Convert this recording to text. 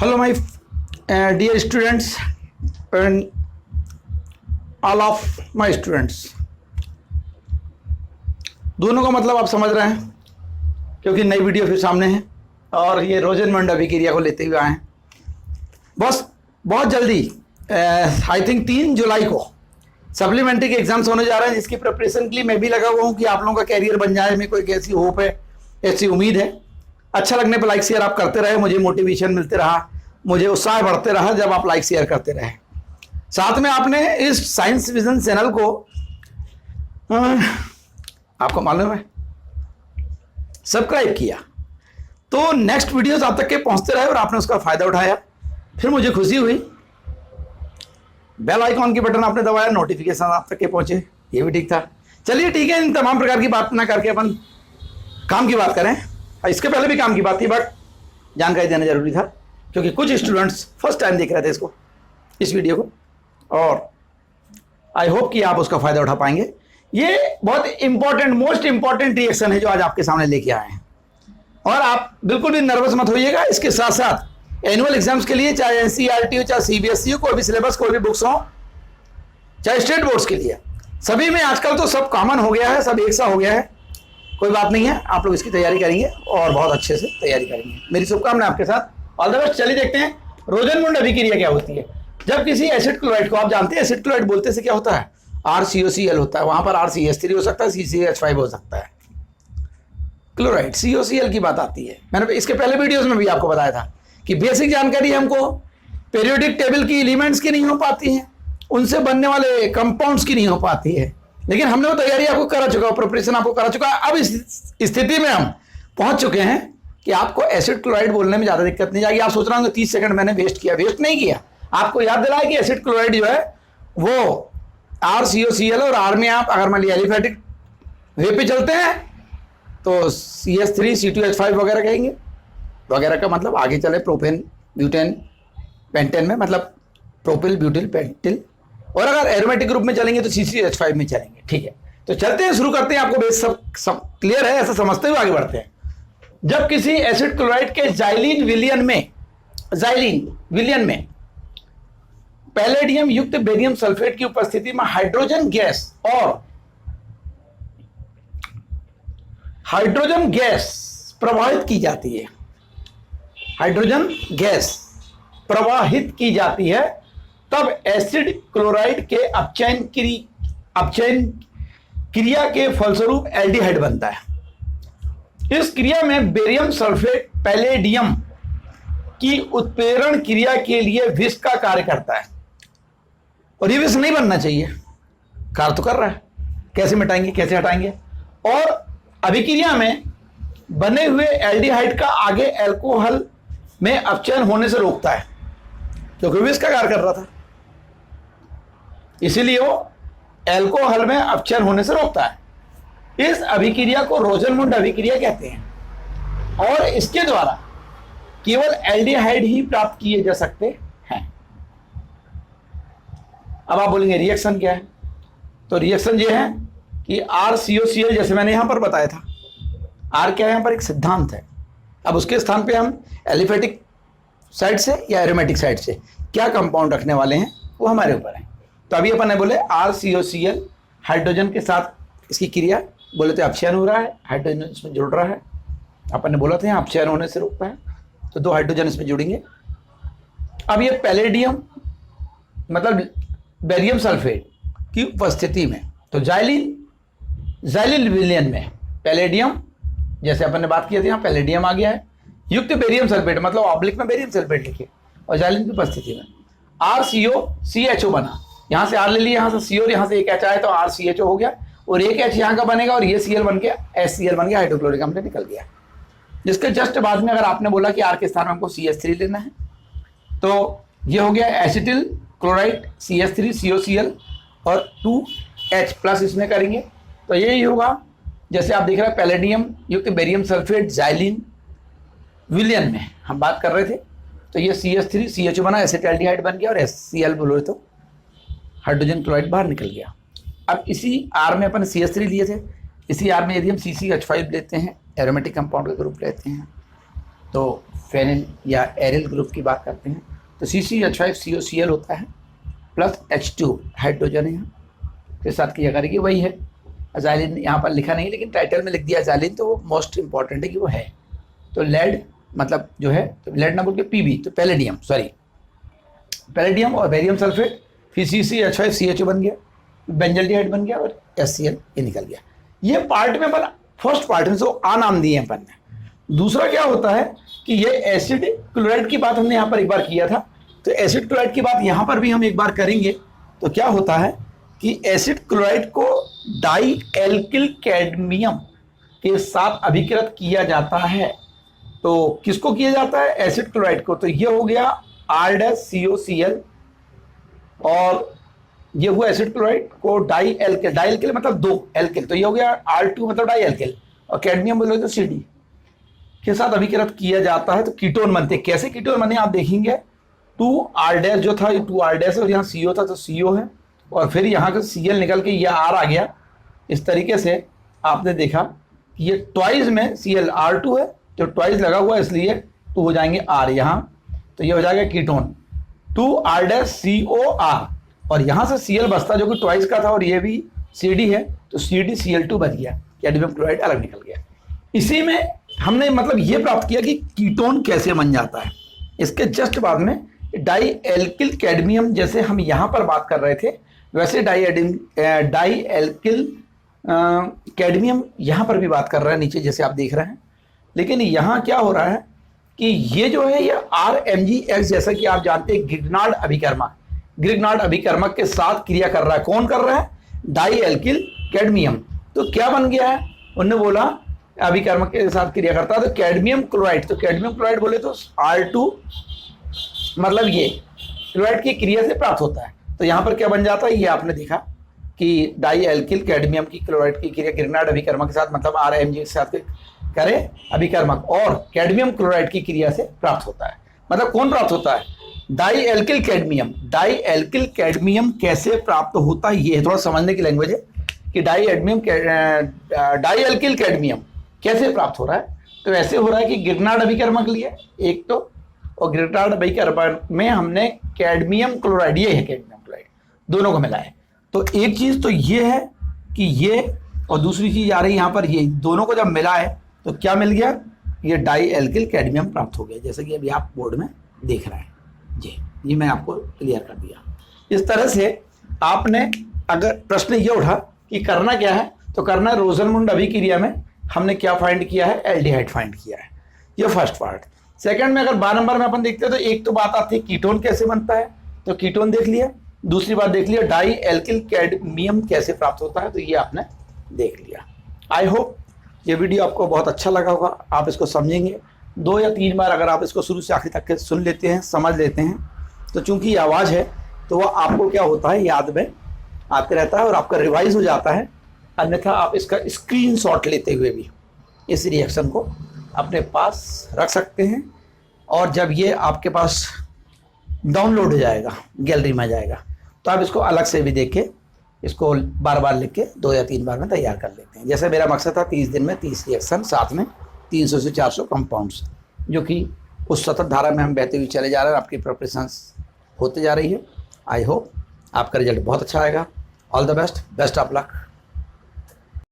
Hello, my dear students and all of my students. दोनों का मतलब आप समझ रहे हैं, क्योंकि नई वीडियो फिर सामने है और ये रोजनमंड अभिक्रिया को लेते हुए आए हैं। बस बहुत जल्दी आई थिंक 3 जुलाई को सप्लीमेंट्री के एग्जाम्स होने जा रहे हैं, जिसकी प्रिपरेशन के लिए मैं भी लगा हुआ हूँ कि आप लोगों का कैरियर बन जाए। मेरे को एक ऐसी होप है, ऐसी उम्मीद है। अच्छा लगने पर लाइक शेयर आप करते रहे, मुझे मोटिवेशन मिलते रहा, मुझे उत्साह बढ़ते रहा जब आप लाइक शेयर करते रहे। साथ में आपने इस साइंस विजन चैनल को आपको मालूम है सब्सक्राइब किया, तो नेक्स्ट वीडियोस आप तक के पहुंचते रहे और आपने उसका फायदा उठाया। फिर मुझे खुशी हुई, बेल आइकॉन की बटन आपने दबाया, नोटिफिकेशन आप तक के पहुंचे, ये भी ठीक था। चलिए ठीक है, इन तमाम प्रकार की बात ना करके अपन काम की बात करें। इसके पहले भी काम की बात थी, बट जानकारी देना जरूरी था क्योंकि कुछ स्टूडेंट्स फर्स्ट टाइम देख रहे थे इस वीडियो को, और आई होप कि आप उसका फायदा उठा पाएंगे। ये बहुत इंपॉर्टेंट, मोस्ट इंपॉर्टेंट रिएक्शन है जो आज आपके सामने लेके आए हैं, और आप बिल्कुल भी नर्वस मत होइएगा। इसके साथ साथ एनुअल एग्जाम्स के लिए, चाहे एनसीईआरटी हो, चाहे सीबीएसई हो, कोई भी सिलेबस, कोई भी बुक्स हो, चाहे स्टेट बोर्ड्स के लिए, सभी में आजकल तो सब कॉमन हो गया है, सब एक सा हो गया है। कोई बात नहीं है, आप लोग इसकी तैयारी करेंगे और बहुत अच्छे से तैयारी करेंगे। मेरी शुभकामनाएं आपके साथ, ऑल द बेस्ट। चलिए देखते हैं रोजनमंड अभिक्रिया क्या होती है। जब किसी एसिड क्लोराइड को, आप जानते हैं एसिड क्लोराइड बोलते से क्या होता है, RCOCl होता है, वहां पर RCH3 हो सकता है, CCH5 हो सकता है। क्लोराइड COCl की बात आती है। मैंने इसके पहले वीडियोस में भी आपको बताया था कि बेसिक जानकारी हमको पीरियोडिक टेबल की एलिमेंट्स की नहीं हो पाती है, उनसे बनने वाले कंपाउंड्स की नहीं हो पाती है, लेकिन हमने वो तैयारी आपको करा चुका, प्रिपरेशन आपको करा चुका। अब इस स्थिति में हम पहुंच चुके हैं कि आपको एसिड क्लोराइड बोलने में ज्यादा दिक्कत नहीं जाएगी। आप सोच रहे होंगे 30 सेकंड मैंने वेस्ट किया, वेस्ट नहीं किया। आपको याद दिलाया कि एसिड क्लोराइड जो है वो RCOCl, और R में आप अगर मान लिया एलिफेटिक वे पे चलते हैं तो CH3 C2H5 वगैरह कहेंगे। वगैरह का मतलब आगे चले प्रोपेन, ब्यूटेन, पेंटेन में, मतलब प्रोपिल, ब्यूटिल, पेंटिल, और अगर एरोमेटिक ग्रुप में चलेंगे तो CCH5 में चलेंगे। ठीक है, तो चलते हैं, शुरू करते हैं। आपको बेस सब क्लियर है, ऐसा समझते हुए आगे बढ़ते हैं। जब किसी एसिड क्लोराइड के जाइलिन विलियन में पैलेडियम युक्त बेरियम सल्फेट की उपस्थिति में हाइड्रोजन गैस प्रवाहित की जाती है, हाइड्रोजन गैस प्रवाहित की जाती है, तब एसिड क्लोराइड के अपचयन क्रिया के फलस्वरूप एल्डिहाइड बनता है। इस क्रिया में बेरियम सल्फेट पैलेडियम की उत्प्रेरण क्रिया के लिए विष का कार्य करता है, और ये विष नहीं बनना चाहिए, कार्य तो कर रहा है। कैसे मिटाएंगे, कैसे हटाएंगे? और अभिक्रिया में बने हुए एल्डिहाइड का आगे एल्कोहल में अपचयन होने से रोकता है, क्योंकि विष का कार्य कर रहा था, इसीलिए वो एल्कोहल में अपचयन होने से रोकता है। इस अभिक्रिया को रोजनमंड अभिक्रिया कहते हैं, और इसके द्वारा केवल एल्डिहाइड ही प्राप्त किए जा सकते हैं। अब आप बोलेंगे रिएक्शन क्या है, तो रिएक्शन ये है कि RCOCl, जैसे मैंने यहां पर बताया था, R क्या है, यहां पर एक सिद्धांत है। अब उसके स्थान पे हम एलिफेटिक साइड से या एरोमेटिक साइड से क्या कंपाउंड रखने वाले हैं वो हमारे ऊपर है। तो अभी अपन ने बोले RCOCl हाइड्रोजन के साथ इसकी क्रिया, बोले तो अपचयन हो रहा है, हाइड्रोजन इसमें जुड़ रहा है। अपन ने बोला था यहाँ अपचयन होने से रोकता है, तो 2 हाइड्रोजन इसमें जुड़ेंगे। अब ये पैलेडियम मतलब बेरियम सल्फेट की उपस्थिति में, तो जाइलिन विलियन में पैलेडियम, जैसे अपन ने बात की थी, यहाँ पैलेडियम आ गया है, युक्त बेरियम सल्फेट, मतलब ऑब्लिक में बेरियम सल्फेट लिखिए, और जाइलिन की उपस्थिति में RCOCHO बना। यहाँ से R ले लिया, यहाँ से CO, यहाँ से एक H आया तो RCHO हो गया, और एक H यहाँ का बनेगा, और ये Cl बन गया, HCl बन गया, हाइड्रोक्लोरिक अम्ल निकल गया। जिसके जस्ट बाद में अगर आपने बोला कि R के स्थान में हमको CH3 लेना है, तो ये हो गया एसिटिल क्लोराइड, CH3 COCl और 2H प्लस इसमें करेंगे, तो यही होगा। जैसे आप देख रहे हैं पैलेडियम युक्त बेरियम सल्फेट जाइलिन विलियन में हम बात कर रहे थे, तो ये CH3 CHO बना, एसिटाल्डिहाइड बन गया, और HCl बोलो तो हाइड्रोजन क्लोराइड बाहर निकल गया। अब इसी R में अपन CH3 लिए थे, इसी R में यदि हम CCH5 लेते हैं, एरोमेटिक कंपाउंड का ग्रुप लेते हैं, तो फेनिल या एरिल ग्रुप की बात करते हैं तो CCH5COCl होता है प्लस H2 हाइड्रोजन है के साथ किया करेगी, वही है अजाइलिन। यहाँ पर लिखा नहीं लेकिन टाइटल में लिख दिया अजाइलिन, तो वो मोस्ट इंपॉर्टेंट है कि वो है। तो लेड मतलब जो है, तो लेड ना बोल के PB, तो पैलेडियम, सॉरी पैलेडियम और बेरियम सल्फेट, फिर CCH5CHO बन गया, बेंजल्डिहाइड बन गया और HCl ये निकल गया। ये पार्ट में अपन फर्स्ट पार्ट में जो आ नाम दिए हैं अपन ने। दूसरा क्या होता है कि ये एसिड क्लोराइड की बात हमने यहाँ पर एक बार किया था, तो एसिड क्लोराइड की बात यहाँ पर भी हम एक बार करेंगे। तो क्या होता है कि एसिड क्लोराइड को डाई एल्किल कैडमियम के साथ अभिकृत किया जाता है। तो किसको किया जाता है? एसिड क्लोराइड को। तो ये हो गया R-COCl और ये हुआ एसिड क्लोराइड को डाई एल्किल मतलब दो एल्किल, तो ये हो गया R2 मतलब डाई एल्किल, और कैडमियम बोलोगे तो CD के साथ अभिकृत किया जाता है तो कीटोन बनते हैं। कैसे कीटोन बने आप देखेंगे, 2R- जो था ये 2R- है और यहाँ CO था तो CO है, और फिर यहाँ का Cl निकल के ये R आ गया। इस तरीके से आपने देखा कि ये ट्वाइस में Cl R2 है, जो ट्वाइस लगा हुआ है इसलिए 2 हो जाएंगे R यहाँ, तो ये हो जाएगा कीटोन 2R-COR, और यहाँ से Cl बचता जो कि ट्वाइस का था और ये भी CD है तो CdCl2 बच गया, कैडमियम क्लोराइड अलग निकल गया। इसी में हमने मतलब ये प्राप्त किया कि कीटोन कैसे बन जाता है। इसके जस्ट बाद में डाई एल्किल कैडमियम, जैसे हम यहाँ पर बात कर रहे थे वैसे डाई एल्किल कैडमियम यहाँ पर भी बात कर रहे हैं नीचे जैसे आप देख रहे हैं। लेकिन यहाँ क्या हो रहा है कि ये जो है ये RMgX, जैसा कि आप जानते हैं ग्रिग्नार्ड अभिकर्मक के साथ क्रिया कर रहा है। कौन कर रहा है? Dialkyl cadmium. तो क्या बन गया है? उन्होंने बोला अभिकर्मक के साथ क्रिया करता है तो कैडमियम क्लोराइड, तो कैडमियम क्लोराइड बोले तो R2 मतलब ये क्लोराइड की क्रिया से प्राप्त होता है। तो यहाँ पर क्या बन जाता है, ये आपने देखा कि डाई एल्किल कैडमियम की क्लोराइड की क्रिया ग्रिग्नार्ड अभिकर्मक के साथ मतलब RMgX के साथ करे अभिकर्मक और कैडमियम क्लोराइड की क्रिया से प्राप्त होता है। मतलब कौन प्राप्त होता है? Dialkyl cadmium. Dialkyl cadmium कैसे प्राप्त होता है ये थोड़ा समझने की लैंग्वेज है कि डाई एल्किल कैडमियम कैसे प्राप्त हो रहा है। तो ऐसे हो रहा है कि ग्रिग्नार्ड अभिकर्मक लिए एक तो, और ग्रिग्नार्ड अभिकर्मक में हमने कैडमियम क्लोराइड, ये है कैडमियम क्लोराइड, दोनों को मिलाया। तो एक चीज तो ये है कि ये, और दूसरी चीज आ रही है यहाँ पर, ये दोनों को जब मिला है तो क्या मिल गया? ये डाई एल्किल कैडमियम प्राप्त हो गया, जैसे कि अभी आप बोर्ड में देख रहे हैं जी। ये मैं आपको क्लियर कर दिया। इस तरह से आपने अगर प्रश्न ये उठा कि करना क्या है, तो करना है रोजनमुंड अभिक्रिया में हमने क्या फाइंड किया है? एल्डिहाइड फाइंड किया है। ये फर्स्ट पार्ट। सेकंड में अगर 12 नंबर में अपन देखते हैं तो एक तो बात आती है कीटोन कैसे बनता है, तो कीटोन देख लिया। दूसरी बात देख लिया डाई एल्किल कैडमियम कैसे प्राप्त होता है, तो ये आपने देख लिया। आई होप ये वीडियो आपको बहुत अच्छा लगा होगा, आप इसको समझेंगे। 2 या 3 बार अगर आप इसको शुरू से आखिर तक सुन लेते हैं, समझ लेते हैं, तो चूंकि ये आवाज़ है तो वह आपको क्या होता है, याद में आते रहता है और आपका रिवाइज हो जाता है। अन्यथा आप इसका स्क्रीनशॉट लेते हुए भी इस रिएक्शन को अपने पास रख सकते हैं, और जब ये आपके पास डाउनलोड हो जाएगा, गैलरी में जाएगा, तो आप इसको अलग से भी देख के इसको बार बार लिख के 2 या 3 बार में तैयार कर लेते हैं। जैसे मेरा मकसद था 30 दिन में 30 रिएक्शन, साथ में 300 से 400 कंपाउंड्स, जो कि उस सतत धारा में हम बहते हुए चले जा रहे हैं। आपकी प्रिपरेशंस होते जा रही है। आई होप आपका रिजल्ट बहुत अच्छा आएगा। All the best, best of luck.